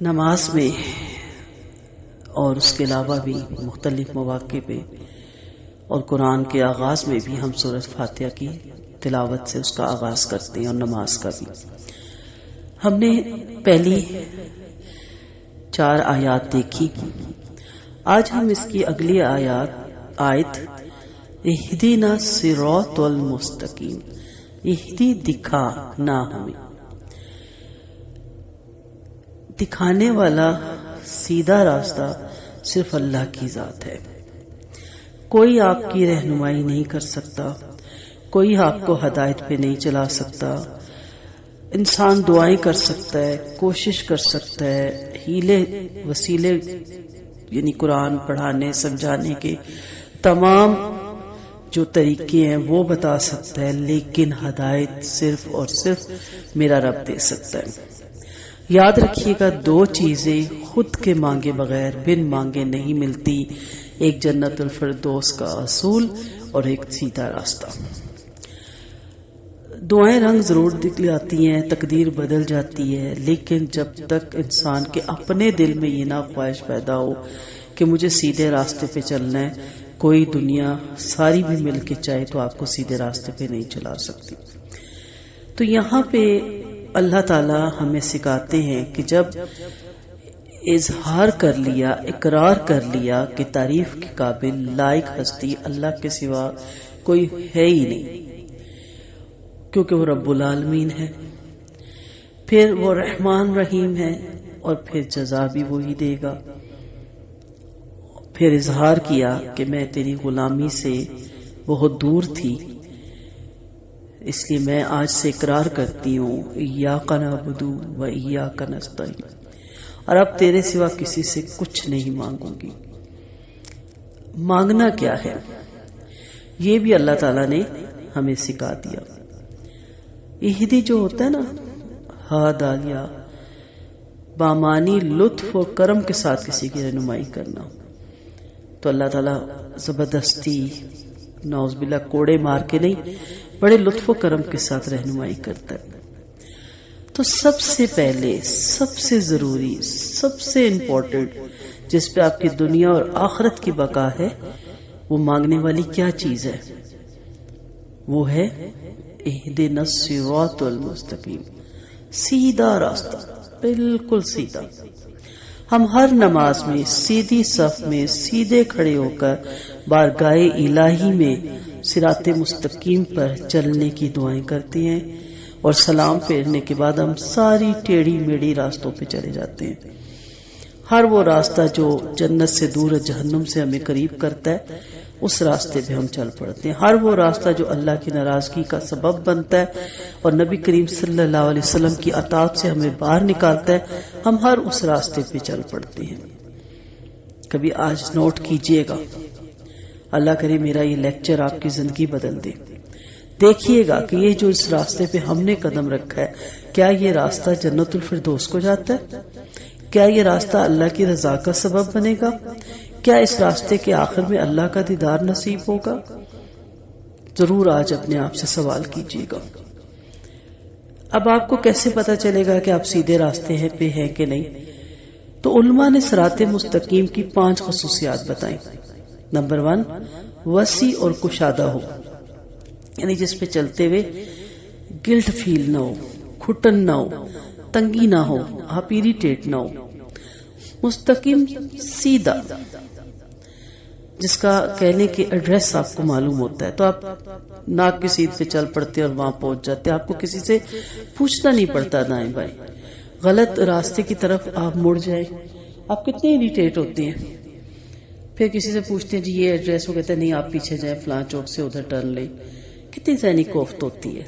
نماز میں اور اس کے علاوہ بھی مختلف مواقع پہ اور قرآن کے آغاز میں بھی ہم سورۃ فاتحہ کی تلاوت سے اس کا آغاز کرتے ہیں، اور نماز کا بھی ہم نے پہلی 4 آیات دیکھی۔ آج ہم اس کی اگلی آیت اہدینا الصراط المستقیم، اہدی دکھا نہ، ہمیں دکھانے والا سیدھا راستہ صرف اللہ کی ذات ہے۔ کوئی آپ کی رہنمائی نہیں کر سکتا، کوئی آپ کو ہدایت پہ نہیں چلا سکتا۔ انسان دعائیں کر سکتا ہے، کوشش کر سکتا ہے، ہیلے وسیلے یعنی قرآن پڑھانے سمجھانے کے تمام جو طریقے ہیں وہ بتا سکتا ہے، لیکن ہدایت صرف اور صرف میرا رب دے سکتا ہے۔ یاد رکھیے گا، 2 چیزیں خود کے مانگے بغیر بن مانگے نہیں ملتی، ایک جنت الفردوس کا اصول اور ایک سیدھا راستہ۔ دعائیں رنگ ضرور دکھلاتی ہیں، تقدیر بدل جاتی ہے، لیکن جب تک انسان کے اپنے دل میں یہ نہ خواہش پیدا ہو کہ مجھے سیدھے راستے پہ چلنا ہے، کوئی دنیا ساری بھی مل کے چاہے تو آپ کو سیدھے راستے پہ نہیں چلا سکتی۔ تو یہاں پہ اللہ تعالی ہمیں سکھاتے ہیں کہ جب اظہار کر لیا، اقرار کر لیا کہ تعریف کے قابل لائق ہستی اللہ کے سوا کوئی ہے ہی نہیں، کیونکہ وہ رب العالمین ہے، پھر وہ رحمان رحیم ہے، اور پھر جزا بھی وہی دے گا۔ پھر اظہار کیا کہ میں تیری غلامی سے بہت دور تھی، اس لیے میں آج سے اقرار کرتی ہوں ایاک نعبد و ایاک نستعین، اور اب تیرے سوا کسی سے کچھ نہیں مانگوں گی۔ مانگنا کیا ہے یہ بھی اللہ تعالیٰ نے ہمیں سکھا دیا۔ اہدی جو ہوتا ہے نا، ہا دالیا، بامانی لطف اور کرم کے ساتھ کسی کی رہنمائی کرنا، تو اللہ تعالیٰ زبردستی نعوذ باللہ کوڑے مار کے نہیں، بڑے لطف و کرم کے ساتھ رہنمائی کرتا ہے۔ تو سب سے پہلے، سب سے ضروری، سب سے امپورٹنٹ، جس پہ آپ کی دنیا اور آخرت کی بقا ہے، وہ مانگنے والی کیا چیز ہے؟ وہ ہے اہدنا الصراط المستقیم، سیدھا راستہ، بالکل سیدھا۔ ہم ہر نماز میں سیدھی صف میں سیدھے کھڑے ہو کر بارگاہ الہی میں صراط مستقیم پر چلنے کی دعائیں کرتے ہیں، اور سلام پھیرنے کے بعد ہم ساری ٹیڑھی میڑھی راستوں پہ چلے جاتے ہیں۔ ہر وہ راستہ جو جنت سے دور ہے، جہنم سے ہمیں قریب کرتا ہے، اس راستے پہ ہم چل پڑتے ہیں۔ ہر وہ راستہ جو اللہ کی ناراضگی کا سبب بنتا ہے اور نبی کریم صلی اللہ علیہ وسلم کی اطاعت سے ہمیں باہر نکالتا ہے، ہم ہر اس راستے پہ چل پڑتے ہیں۔ کبھی آج نوٹ کیجئے گا، اللہ کرے میرا یہ لیکچر آپ کی زندگی بدل دے۔ دیکھیے گا کہ یہ جو اس راستے پہ ہم نے قدم رکھا ہے، کیا یہ راستہ جنت الفردوس کو جاتا ہے؟ کیا یہ راستہ اللہ کی رضا کا سبب بنے گا؟ کیا اس راستے کے آخر میں اللہ کا دیدار نصیب ہوگا؟ ضرور آج اپنے آپ سے سوال کیجیے گا۔ اب آپ کو کیسے پتا چلے گا کہ آپ سیدھے راستے پہ ہیں کہ نہیں؟ تو علماء نے صراط مستقیم کی 5 خصوصیات بتائیں۔ نمبر 1، وسیع اور کشادہ ہو، یعنی جس پہ چلتے ہوئے گلٹ فیل نہ ہو، کھٹن نہ ہو، تنگی نہ ہو، آپ اریٹیٹ نہ ہو۔ مستقیم، سیدھا، جس کا کہنے کے ایڈریس آپ کو معلوم ہوتا ہے، تو آپ ناک کی سیدھ پہ چل پڑتے اور وہاں پہنچ جاتے، آپ کو کسی سے پوچھنا نہیں پڑتا دائیں بائیں۔ غلط راستے کی طرف آپ مڑ جائیں، آپ کتنے اریٹیٹ ہوتے ہیں۔ پھر کسی سے پوچھتے ہیں جی یہ ایڈریس، وہ کہتے ہیں نہیں آپ پیچھے جائیں، فلاں چوک سے ادھر ٹرن لیں، کتنی ذہنی کوفت ہوتی ہے۔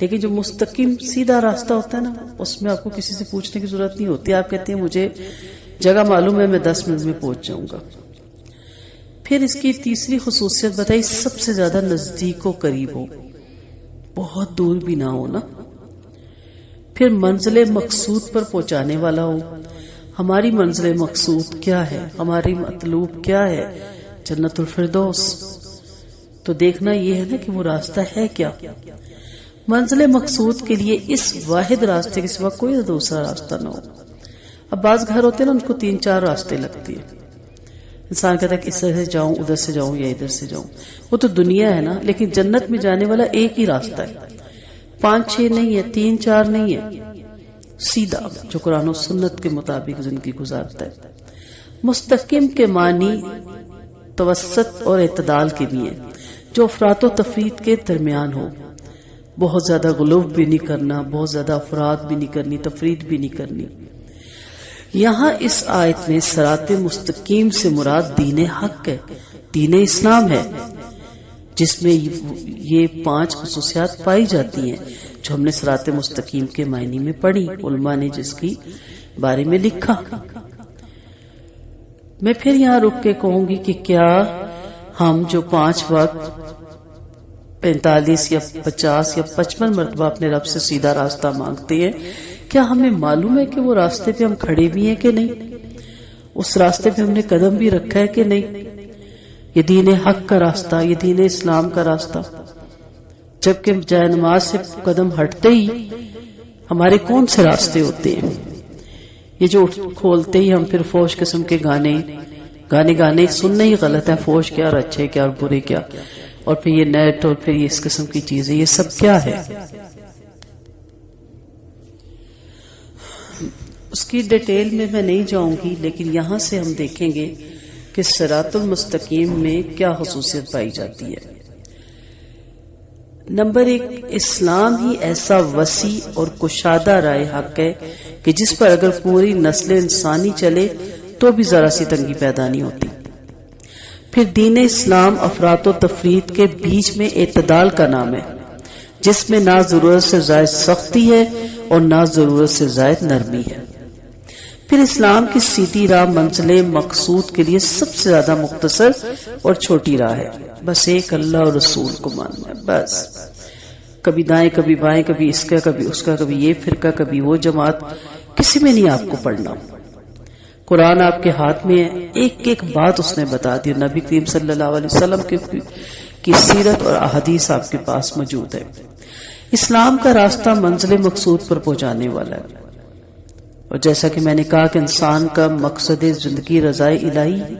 لیکن جو مستقیم سیدھا راستہ ہوتا ہے نا، اس میں آپ کو کسی سے پوچھنے کی ضرورت نہیں ہوتی، آپ کہتے ہیں مجھے جگہ معلوم ہے، میں 10 منٹ میں پہنچ جاؤں گا۔ پھر اس کی تیسری خصوصیت بتائی، سب سے زیادہ نزدیک و قریب ہو، بہت دور بھی نہ ہو نا۔ پھر منزل مقصود پر پہنچانے والا ہو۔ ہماری منزل مقصود کیا ہے؟ ہماری مطلوب کیا ہے؟ جنت الفردوس۔ تو دیکھنا یہ ہے نا کہ وہ راستہ ہے کیا۔ منزل مقصود کے لیے اس واحد راستے کے سوا کوئی دوسرا راستہ نہ ہو۔ اب بعض گھر ہوتے ہیں نا، ان کو 3-4 راستے لگتے ہیں. انسان کہتا ہے کہ اس سے جاؤں، ادھر سے جاؤں یا ادھر سے جاؤں. وہ تو دنیا ہے نا، لیکن جنت میں جانے والا ایک ہی راستہ ہے. 5-6 نہیں ہے، 3-4 نہیں ہے، سیدھا جو قرآن و سنت کے مطابق زندگی گزارتا ہے. مستقیم کے معنی توسط اور اعتدال کے بھی ہیں، جو افراط و تفرید کے درمیان ہو. بہت زیادہ غلو بھی نہیں کرنا، بہت زیادہ افراد بھی نہیں کرنی، تفرید بھی نہیں کرنی. یہاں اس آیت میں صراط مستقیم سے مراد دین حق ہے، دین اسلام ہے، جس میں یہ 5 خصوصیات پائی جاتی ہیں جو ہم نے صراط مستقیم کے معنی میں پڑھی، علماء نے جس کی بارے میں لکھا. میں پھر یہاں رک کے کہوں گی کہ کیا ہم جو 5 وقت 45 یا 50 یا 55 مرتبہ اپنے رب سے سیدھا راستہ مانگتے ہیں، کیا ہمیں معلوم ہے کہ وہ راستے پہ ہم کھڑے بھی ہیں کہ نہیں؟ اس راستے پہ ہم نے قدم بھی رکھا ہے کہ نہیں؟ یہ دین حق کا راستہ، یہ دین اسلام کا راستہ. جبکہ جائے نماز سے قدم ہٹتے ہی ہمارے کون سے راستے ہوتے ہیں؟ یہ جو کھولتے ہی ہم پھر فوش قسم کے گانے سننا ہی غلط ہے. فوش کیا اور اچھے کیا اور برے کیا، اور پھر یہ نیٹ اور پھر یہ اس قسم کی چیزیں، یہ سب کیا ہے؟ اس کی ڈیٹیل میں نہیں جاؤں گی، لیکن یہاں سے ہم دیکھیں گے کہ صراط المستقیم میں کیا خصوصیت پائی جاتی ہے. نمبر 1، اسلام ہی ایسا وسیع اور کشادہ رائے حق ہے کہ جس پر اگر پوری نسل انسانی چلے تو بھی ذرا سی تنگی پیدا نہیں ہوتی. پھر دین اسلام افراط و تفرید کے بیچ میں اعتدال کا نام ہے، جس میں نہ ضرورت سے زائد سختی ہے اور نہ ضرورت سے زائد نرمی ہے. پھر اسلام کی سیدھی راہ منزل مقصود کے لیے سب سے زیادہ مختصر اور چھوٹی راہ ہے، بس ایک اللہ اور رسول کو ماننا ہے. بس کبھی دائیں کبھی بائیں، کبھی اس کا کبھی اس کا، کبھی یہ فرقہ کبھی وہ جماعت، کسی میں نہیں آپ کو پڑھنا. قرآن آپ کے ہاتھ میں ہے، ایک ایک بات اس نے بتا دی. نبی کریم صلی اللہ علیہ وسلم کی سیرت اور احادیث آپ کے پاس موجود ہے. اسلام کا راستہ منزل مقصود پر پہنچانے والا ہے، اور جیسا کہ میں نے کہا کہ انسان کا مقصد زندگی رضائے الہی ہے،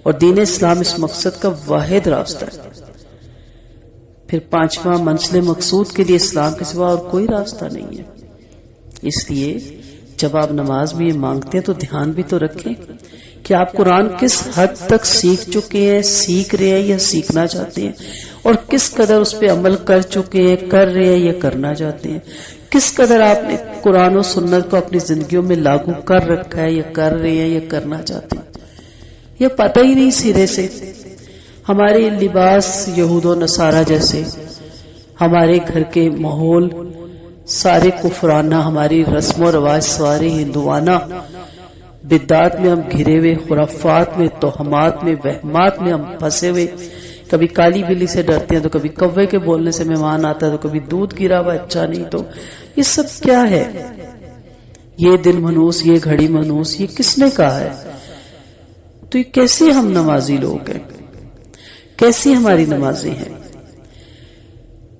اور دین اسلام اس مقصد کا واحد راستہ ہے. پھر 5واں منزل مقصود کے لیے اسلام کے سوا اور کوئی راستہ نہیں ہے. اس لیے جب آپ نماز میں یہ مانگتے ہیں تو دھیان بھی تو رکھیں کہ آپ قرآن کس حد تک سیکھ چکے ہیں، سیکھ رہے ہیں یا سیکھنا چاہتے ہیں، اور کس قدر اس پہ عمل کر چکے ہیں، کر رہے ہیں یا کرنا چاہتے ہیں. کس قدر آپ نے قرآن و سنت کو اپنی زندگیوں میں لاگو کر رکھا ہے یا کر رہے ہیں یا کرنا چاہتے ہیں، یہ پتہ ہی نہیں سرے سے. ہمارے لباس یہود و نصارہ جیسے، ہمارے گھر کے ماحول سارے کفرانہ، ہماری رسم و رواج سارے ہندوانہ، بدعات میں ہم گھرے ہوئے، خرافات میں، توہمات میں، وہمات میں ہم پھنسے ہوئے. کبھی کالی بلی سے ڈرتے ہیں تو کبھی کوے کے بولنے سے مہمان آتا ہے تو کبھی دودھ گرا ہوا اچھا نہیں. تو یہ سب کیا ہے؟ یہ دل منوس، یہ گھڑی منوس، یہ کس نے کہا ہے؟ تو یہ کیسے ہم نمازی لوگ ہیں، کیسی ہماری نمازیں ہیں؟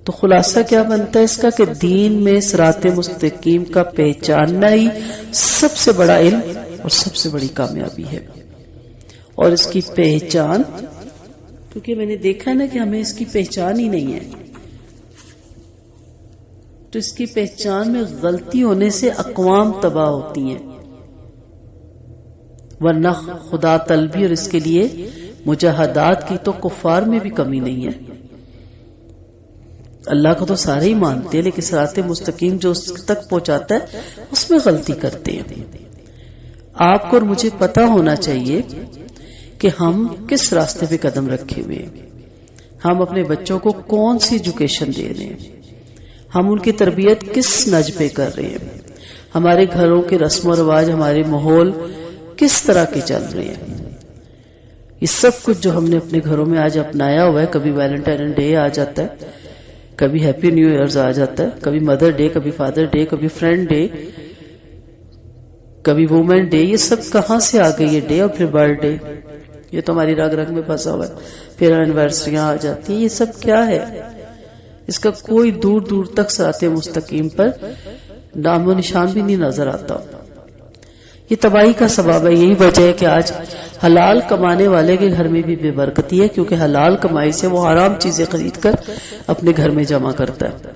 تو خلاصہ کیا بنتا ہے اس کا کہ دین میں صراط مستقیم کا پہچاننا ہی سب سے بڑا علم اور سب سے بڑی کامیابی ہے. اور اس کی پہچان، کیونکہ میں نے دیکھا نا کہ ہمیں اس کی پہچان ہی نہیں ہے، تو اس کی پہچان میں غلطی ہونے سے اقوام تباہ ہوتی ہیں، ورنہ خدا طلبی اور اس کے لیے مجاہدات کی تو کفار میں بھی کمی نہیں ہے. اللہ کو تو سارے ہی مانتے ہیں، لیکن صراط مستقیم جو اس تک پہنچاتا ہے اس میں غلطی کرتے ہیں. آپ کو اور مجھے پتا ہونا چاہیے کہ ہم کس راستے پہ قدم رکھے ہوئے ہیں، ہم اپنے بچوں کو کون سی ایجوکیشن دے رہے ہیں، ہم ان کی تربیت کس نج پہ کر رہے ہیں، ہمارے گھروں کے رسم و رواج، ہمارے ماحول کس طرح کے چل رہے ہیں. یہ سب کچھ جو ہم نے اپنے گھروں میں آج اپنایا ہوا ہے، کبھی ویلنٹائن ڈے آ جاتا ہے، کبھی ہیپی نیو ایئرز آ جاتا ہے، کبھی مدر ڈے، کبھی فادر ڈے، کبھی فرینڈ ڈے، کبھی وومن ڈے، یہ سب کہاں سے آ گئی ہے ڈے؟ اور پھر برتھ ڈے، یہ تو ہماری رگ رگ میں پھنسا ہوا ہے. پھر اینیورسریاں آ جاتی ہیں. یہ سب کیا ہے؟ اس کا کوئی دور دور تک صراط مستقیم پر نام و نشان بھی نہیں نظر آتا. یہ تباہی کا سبب ہے. یہی وجہ ہے کہ آج حلال کمانے والے کے گھر میں بھی بے برکتی ہے، کیونکہ حلال کمائی سے وہ حرام چیزیں خرید کر اپنے گھر میں جمع کرتا ہے،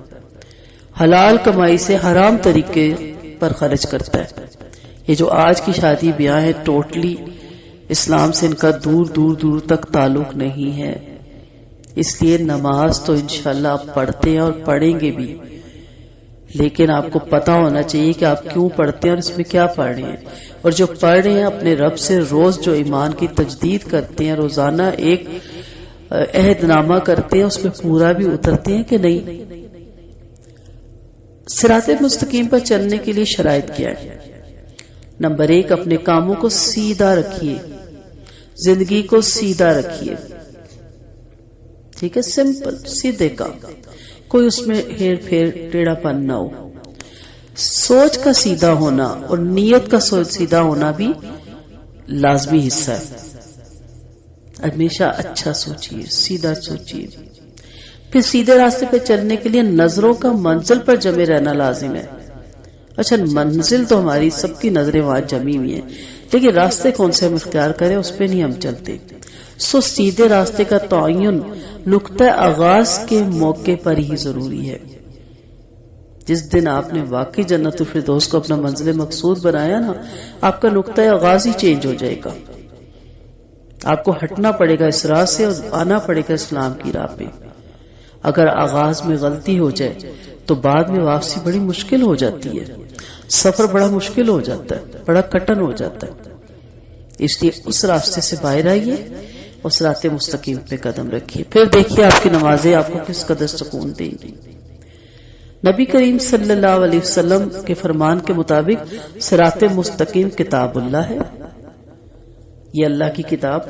حلال کمائی سے حرام طریقے پر خرچ کرتا ہے. یہ جو آج کی شادی بیاہ ہے ٹوٹلی اسلام سے ان کا دور دور دور تک تعلق نہیں ہے. اس لیے نماز تو انشاءاللہ آپ پڑھتے ہیں اور پڑھیں گے بھی، لیکن آپ کو پتا ہونا چاہیے کہ آپ کیوں پڑھتے ہیں اور اس میں کیا پڑھ رہے ہیں. اور جو پڑھ رہے ہیں اپنے رب سے روز جو ایمان کی تجدید کرتے ہیں، روزانہ ایک عہد نامہ کرتے ہیں، اس میں پورا بھی اترتے ہیں کہ نہیں. صراط مستقیم پر چلنے کے لیے شرائط کیا ہے؟ نمبر 1، اپنے کاموں کو سیدھا رکھیے، زندگی کو سیدھا رکھیے. ٹھیک ہے، سمپل سیدھے کام، کوئی اس میں ہیر پھیر ٹیڑھا پن نہ ہو. سوچ کا سیدھا ہونا اور نیت کا سیدھا ہونا بھی لازمی حصہ ہے. ہمیشہ اچھا سوچیے، سیدھا سوچیے. پھر سیدھے راستے پہ چلنے کے لیے نظروں کا منزل پر جمے رہنا لازم ہے. اچھا، منزل تو ہماری سب کی نظریں وہاں جمی ہوئی ہیں، لیکن راستے کون سے ہم اختیار کریں اس پہ نہیں ہم چلتے. سیدھے راستے کا تعین نقطہ آغاز کے موقع پر ہی ضروری ہے. جس دن آپ نے واقعی جنت الفردوس کو اپنا منزل مقصود بنایا نا، آپ کا نقطہ آغاز ہی چینج ہو جائے گا. آپ کو ہٹنا پڑے گا اس راہ سے اور آنا پڑے گا اسلام کی راہ پہ. اگر آغاز میں غلطی ہو جائے تو بعد میں واپسی بڑی مشکل ہو جاتی ہے، سفر بڑا مشکل ہو جاتا ہے، بڑا کٹن ہو جاتا ہے. اس لیے اس راستے سے باہر آئیے، اس صراط مستقیم پہ قدم رکھیے. پھر دیکھیے آپ کی نمازیں آپ کو کس قدر سکون دیں گی. نبی کریم صلی اللہ علیہ وسلم کے فرمان کے مطابق صراط مستقیم کتاب اللہ ہے. یہ اللہ کی کتاب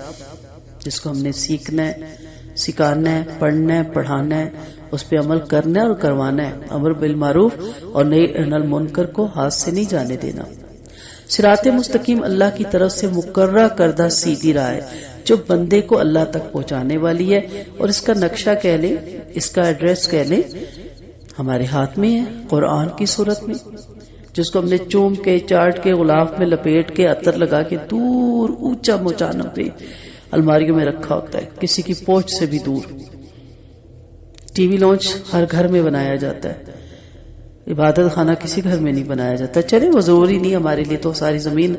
جس کو ہم نے سیکھنا ہے، سکھانا ہے، پڑھنا ہے، پڑھانا ہے، اس پہ عمل کرنا ہے اور کروانا ہے. امر بالمعروف اور نہی عن المنکر کو ہاتھ سے نہیں جانے دینا. صراط مستقیم اللہ کی طرف سے مقررہ کردہ سیدھی راہ ہے جو بندے کو اللہ تک پہنچانے والی ہے. اور اس کا نقشہ کہہ لیں، اس کا ایڈریس کہہ لیں، ہمارے ہاتھ میں ہے قرآن کی صورت میں، جس کو ہم نے چوم کے چاٹ کے غلاف میں لپیٹ کے عطر لگا کے دور اونچا موچانوں پہ الماریوں میں رکھا ہوتا ہے، کسی کی پہنچ سے بھی دور. ٹی وی لانچ ہر گھر میں بنایا جاتا ہے، عبادت خانہ کسی گھر میں نہیں بنایا جاتا. چلے وہ ضروری نہیں، ہمارے لیے تو ساری زمین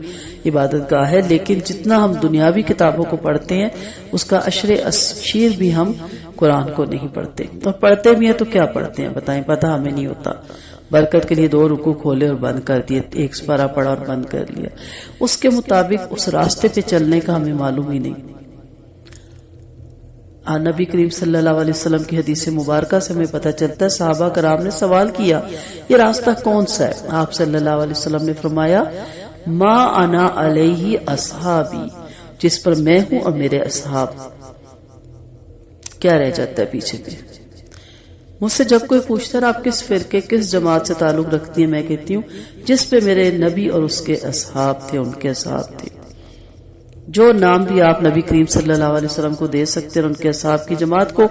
عبادت گاہ ہے، لیکن جتنا ہم دنیاوی کتابوں کو پڑھتے ہیں اس کا عشر اشیر بھی ہم قرآن کو نہیں پڑھتے. اور پڑھتے بھی ہیں تو کیا پڑھتے ہیں بتائیں، پتہ ہمیں نہیں ہوتا. برکت کے لیے 2 رکوع کھولے اور بند کر دیے، 1 سپارہ پڑھا اور بند کر لیا. اس کے مطابق اس راستے پہ چلنے کا ہمیں معلوم ہی نہیں. نبی کریم صلی اللہ علیہ وسلم کی حدیث مبارکہ سے ہمیں پتہ چلتا ہے، صحابہ کرام نے سوال کیا یہ راستہ کون سا ہے؟ آپ صلی اللہ علیہ وسلم نے فرمایا، ما انا علیہ اصحابی، جس پر میں ہوں اور میرے اصحاب. کیا رہ جاتا ہے پیچھے پہ؟ مجھ سے جب کوئی پوچھتا ہے آپ کس فرقے کس جماعت سے تعلق رکھتی ہیں، میں کہتی ہوں جس پہ میرے نبی اور اس کے اصحاب تھے، ان کے اصحاب تھے. جو نام بھی آپ نبی کریم صلی اللہ علیہ وسلم کو دے سکتے ہیں اور ان کے اصحاب کی جماعت کو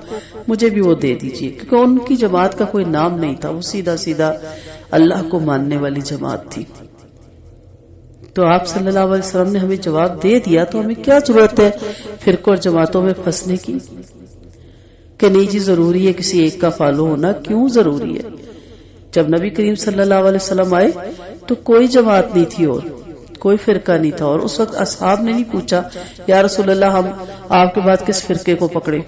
مجھے بھی وہ دے دیجیے، کیونکہ ان کی جماعت کا کوئی نام نہیں تھا، وہ سیدھا سیدھا اللہ کو ماننے والی جماعت تھی. تو آپ صلی اللہ علیہ وسلم نے ہمیں جواب دے دیا، تو ہمیں کیا ضرورت ہے فرقوں اور جماعتوں میں پھنسنے کی کہ نہیں جی ضروری ہے کسی ایک کا فالو ہونا. کیوں ضروری ہے؟ جب نبی کریم صلی اللہ علیہ وسلم آئے تو کوئی جماعت نہیں تھی اور کوئی فرقہ نہیں تھا، اور اس وقت اصحاب نے نہیں پوچھا یا رسول اللہ ہم آپ کے بعد کس فرقے کو پکڑے،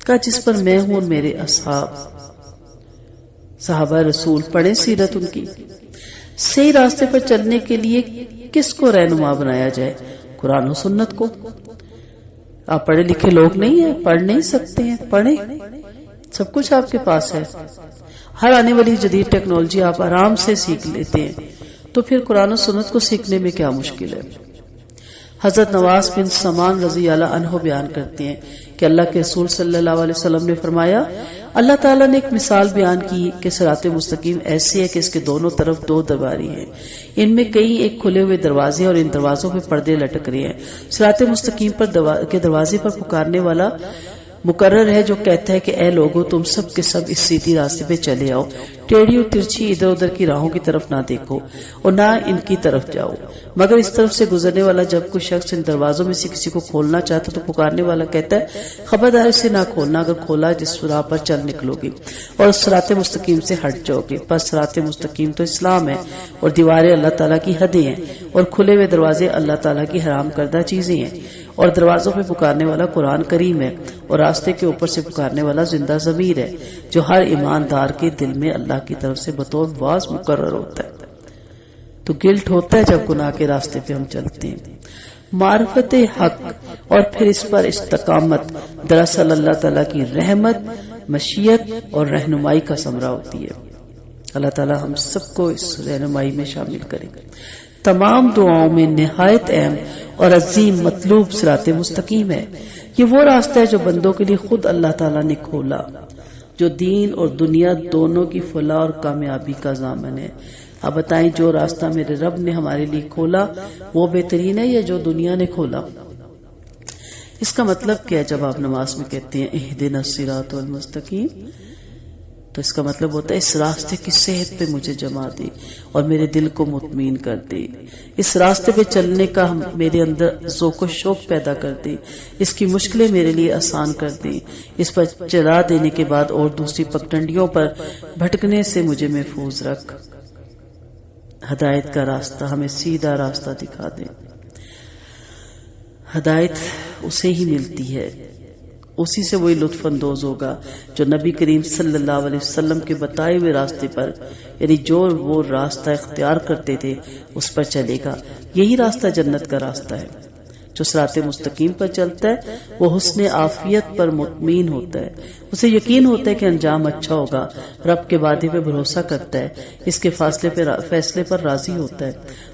کہا جس پر میں ہوں اور میرے اصحاب. صحابہ رسول پڑھیں سیرت ان کی. صحیح راستے پر چلنے کے لیے کس کو رہنما بنایا جائے؟ قرآن و سنت کو. آپ پڑھے لکھے لوگ نہیں ہیں، پڑھ نہیں سکتے ہیں، پڑھیں، سب کچھ آپ کے پاس ہے. ہر آنے والی جدید ٹیکنالوجی آپ آرام سے سیکھ لیتے ہیں، تو پھر قرآن و سنت کو سیکھنے میں کیا مشکل ہے؟ حضرت نواس بن سمان رضی اللہ عنہ بیان کرتے ہیں کہ اللہ کے رسول صلی اللہ علیہ وسلم نے فرمایا، اللہ تعالیٰ نے ایک مثال بیان کی کہ صراط مستقیم ایسی ہے کہ اس کے دونوں طرف 2 درباری ہیں، ان میں کئی ایک کھلے ہوئے دروازے اور ان دروازوں پہ پردے لٹک رہے ہیں. صراط مستقیم کے دروازے پر پکارنے والا مقرر ہے جو کہتا ہے کہ اے لوگو تم سب کے سب اس سیدھی راستے پہ چلے آؤ. ٹیڑھی اور ترچھی ادھر ادھر کی راہوں کی طرف نہ دیکھو اور نہ ان کی طرف جاؤ، مگر اس طرف سے گزرنے والا جب کوئی شخص ان دروازوں میں سے کسی کو کھولنا چاہتا تو پکارنے والا کہتا ہے خبردار اسے نہ کھولنا، اگر کھولا جس راہ پر چل نکلو گے اور صراط مستقیم سے ہٹ جاؤ گے۔ پس صراط مستقیم تو اسلام ہے اور دیواریں اللہ تعالیٰ کی حدیں ہیں اور کھلے ہوئے دروازے اللہ تعالیٰ کی حرام کردہ چیزیں ہیں، اور دروازوں پہ پکارنے والا قرآن کریم ہے، اور راستے کے اوپر سے پکارنے والا زندہ ضمیر ہے جو ہر ایماندار کے دل میں اللہ کی طرف سے بطور واز مقرر ہوتا ہے۔ تو گلٹ ہوتا ہے جب گناہ کے راستے پہ ہم چلتے ہیں۔ معرفت حق اور پھر اس پر استقامت دراصل اللہ تعالیٰ کی رحمت، مشیت اور رہنمائی کا ثمرہ ہوتی ہے۔ اللہ تعالیٰ ہم سب کو اس رہنمائی میں شامل کرے۔ تمام دعاؤں میں نہایت اہم اور عظیم مطلوب صراط مستقیم ہے۔ یہ وہ راستہ ہے جو بندوں کے لیے خود اللہ تعالیٰ نے کھولا، جو دین اور دنیا دونوں کی فلاح اور کامیابی کا ضامن ہے۔ اب بتائیں جو راستہ میرے رب نے ہمارے لیے کھولا وہ بہترین ہے یا جو دنیا نے کھولا؟ اس کا مطلب کیا ہے جب آپ نماز میں کہتے ہیں اہدنا الصراط المستقیم؟ تو اس کا مطلب ہوتا ہے اس راستے کی صحت پہ مجھے جما دے اور میرے دل کو مطمئن کر دے، اس راستے پہ چلنے کا میرے اندر ذوق و شوق پیدا کر دے، اس کی مشکلیں میرے لیے آسان کر دے، اس پر چلا دینے کے بعد اور دوسری پگڈنڈیوں پر بھٹکنے سے مجھے محفوظ رکھ۔ ہدایت کا راستہ ہمیں سیدھا راستہ دکھا دے۔ ہدایت اسے ہی ملتی ہے، اسی سے وہی لطف اندوز ہوگا جو نبی کریم صلی اللہ علیہ وسلم کے بتائے ہوئے راستے پر، یعنی جو وہ راستہ اختیار کرتے تھے اس پر چلے گا۔ یہی راستہ جنت کا راستہ ہے۔ جو صراط مستقیم پر چلتا ہے وہ حسن عافیت پر مطمئن ہوتا ہے، اسے یقین ہوتا ہے کہ انجام اچھا ہوگا، رب کے وعدے پہ بھروسہ کرتا ہے، اس کے فیصلے پر راضی ہوتا ہے،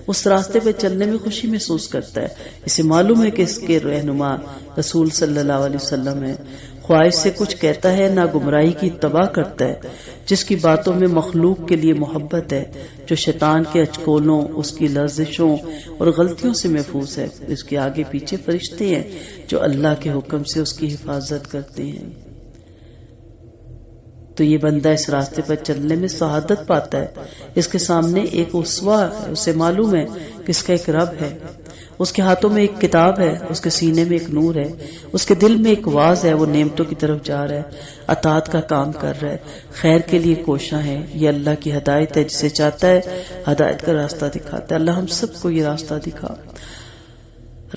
اس راستے پہ چلنے میں خوشی محسوس کرتا ہے، اسے معلوم ہے کہ اس کے رہنما رسول صلی اللہ علیہ وسلم ہے، خواہش سے کچھ کہتا ہے نہ گمراہی کی اتباع کرتا ہے، جس کی باتوں میں مخلوق کے لیے محبت ہے، جو شیطان کے اچکولوں، اس کی لرزشوں اور غلطیوں سے محفوظ ہے، اس کے آگے پیچھے فرشتے ہیں جو اللہ کے حکم سے اس کی حفاظت کرتے ہیں۔ تو یہ بندہ اس راستے پر چلنے میں سعادت پاتا ہے، اس کے سامنے ایک اسوہ ہے، اسے معلوم ہے کہ اس کا ایک رب ہے، اس کے ہاتھوں میں ایک کتاب ہے، اس کے سینے میں ایک نور ہے، اس کے دل میں ایک واز ہے، وہ نعمتوں کی طرف جا رہا ہے، اطاعت کا کام کر رہا ہے، خیر کے لیے کوشاں ہے۔ یہ اللہ کی ہدایت ہے، جسے چاہتا ہے ہدایت کا راستہ دکھاتا ہے۔ اللہ ہم سب کو یہ راستہ دکھا۔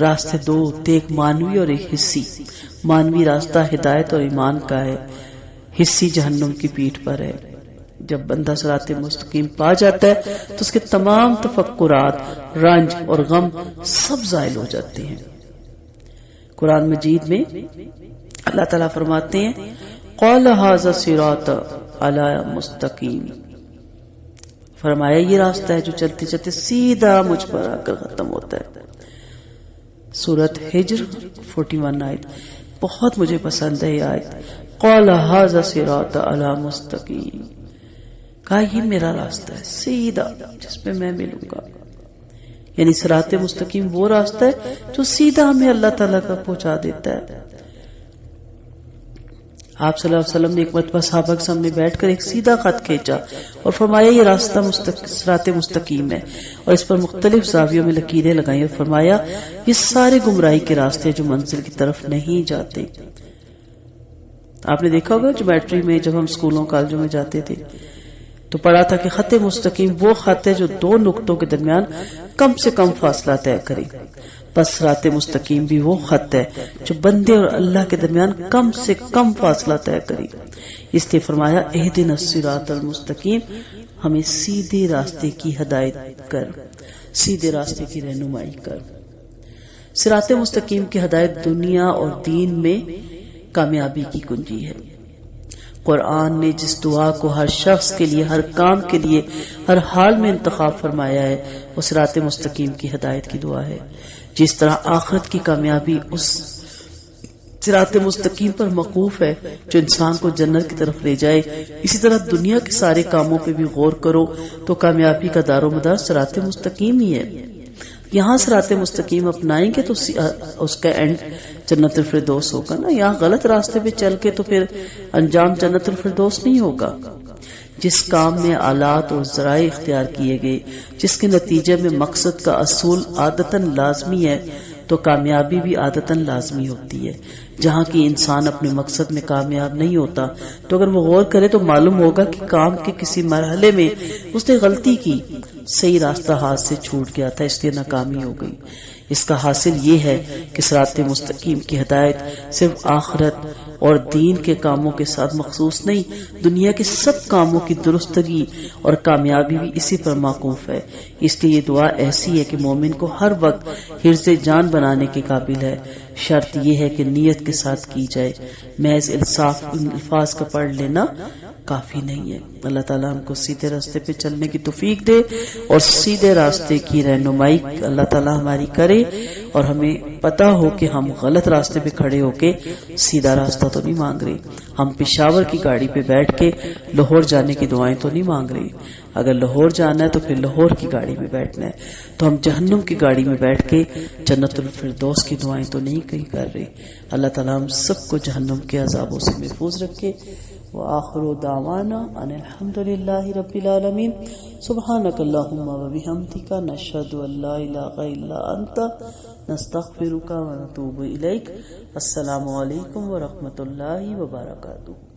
راستے دو ہوتے، ایک مانوی اور ایک حصی۔ مانوی راستہ ہدایت اور ایمان کا ہے، حصی جہنم کی پیٹھ پر ہے۔ جب بندہ صراط مستقیم پا جاتا ہے تو اس کے تمام تفکرات، رنج اور غم سب زائل ہو جاتے ہیں۔ قرآن مجید میں اللہ تعالیٰ فرماتے ہیں قال ھذا صراط علی مستقیم، فرمایا یہ راستہ ہے جو چلتے چلتے سیدھا مجھ پر آ کر ختم ہوتا ہے۔ سورۃ ہجر 41 آیت بہت مجھے پسند ہے یہ آیت۔ قال ھذا صراط علی مستقیم، کہا یہ میرا راستہ ہے سیدھا جس پہ میں ملوں گا، یعنی صراط مستقیم وہ راستہ ہے جو سیدھا ہمیں اللہ تعالیٰ کا پہنچا دیتا ہے۔ آپ صلی اللہ علیہ وسلم نے ایک مرتبہ صحابہ کے سامنے بیٹھ کر ایک سیدھا خط کھینچا اور فرمایا یہ راستہ صراط مستقیم ہے، اور اس پر مختلف زاویوں میں لکیریں لگائیں اور فرمایا یہ سارے گمراہی کے راستے جو منزل کی طرف نہیں جاتے۔ آپ نے دیکھا ہوگا جیومیٹری میں جب ہم اسکولوں کالجوں میں جاتے تھے تو پڑھا تھا کہ خط مستقیم وہ خط ہے جو دو نقطوں کے درمیان کم سے کم فاصلہ طے کرے، بس صراط مستقیم بھی وہ خط ہے جو بندے اور اللہ کے درمیان کم سے کم فاصلہ طے کرے۔ اس لیے فرمایا اہدنا الصراط المستقیم، ہمیں سیدھے راستے کی ہدایت کر، سیدھے راستے کی رہنمائی کر۔ صراط مستقیم کی ہدایت دنیا اور دین میں کامیابی کی کنجی ہے۔ قرآن نے جس دعا کو ہر شخص کے لیے، ہر کام کے لیے، ہر حال میں انتخاب فرمایا ہے وہ صراط مستقیم کی ہدایت کی دعا ہے۔ جس طرح آخرت کی کامیابی اس صراط مستقیم پر موقوف ہے جو انسان کو جنت کی طرف لے جائے، اسی طرح دنیا کے سارے کاموں پہ بھی غور کرو تو کامیابی کا دار و مدار صراط مستقیم ہی ہے۔ یہاں صراط مستقیم اپنائیں گے تو اس کا اینڈ جنت الفردوس ہوگا نا، یہاں غلط راستے پہ چل کے تو پھر انجام جنت الفردوس نہیں ہوگا۔ جس کام میں آلات اور ذرائع اختیار کیے گئے جس کے نتیجے میں مقصد کا اصول عادتاً لازمی ہے تو کامیابی بھی عادتاً لازمی ہوتی ہے۔ جہاں کی انسان اپنے مقصد میں کامیاب نہیں ہوتا تو اگر وہ غور کرے تو معلوم ہوگا کہ کام کے کسی مرحلے میں اس نے غلطی کی، صحیح راستہ ہاتھ سے چھوٹ گیا تھا، اس لیے ناکامی ہو گئی۔ اس کا حاصل یہ ہے کہ صراط مستقیم کی ہدایت صرف آخرت اور دین کے کاموں کے ساتھ مخصوص نہیں، دنیا کے سب کاموں کی درستگی اور کامیابی بھی اسی پر موقوف ہے۔ اس لیے یہ دعا ایسی ہے کہ مومن کو ہر وقت حرز جان بنانے کے قابل ہے۔ شرط یہ ہے کہ نیت کے ساتھ کی جائے، محض الفاظ کا پڑھ لینا کافی نہیں ہے۔ اللہ تعالیٰ ہم کو سیدھے راستے پہ چلنے کی توفیق دے اور سیدھے راستے کی رہنمائی اللہ تعالیٰ ہماری کرے، اور ہمیں پتا ہو کہ ہم غلط راستے پہ کھڑے ہو کے سیدھا راستہ تو نہیں مانگ رہے، ہم پشاور کی گاڑی پہ بیٹھ کے لاہور جانے کی دعائیں تو نہیں مانگ رہے۔ اگر لاہور جانا ہے تو پھر لاہور کی گاڑی میں بیٹھنا ہے، تو ہم جہنم کی گاڑی میں بیٹھ کے جنت الفردوس کی دعائیں تو نہیں کہیں کر رہے۔ اللہ تعالیٰ ہم سب کو جہنم کے عذابوں سے محفوظ رکھے۔ وآخر دعوانا ان الحمد للہ رب العالمین۔ سبحانک اللہم وبحمدک، نشہد ان لا الہ الا انت، نستغفرک ونتوب الیک۔ السلام علیکم ورحمۃ اللہ وبرکاتہ۔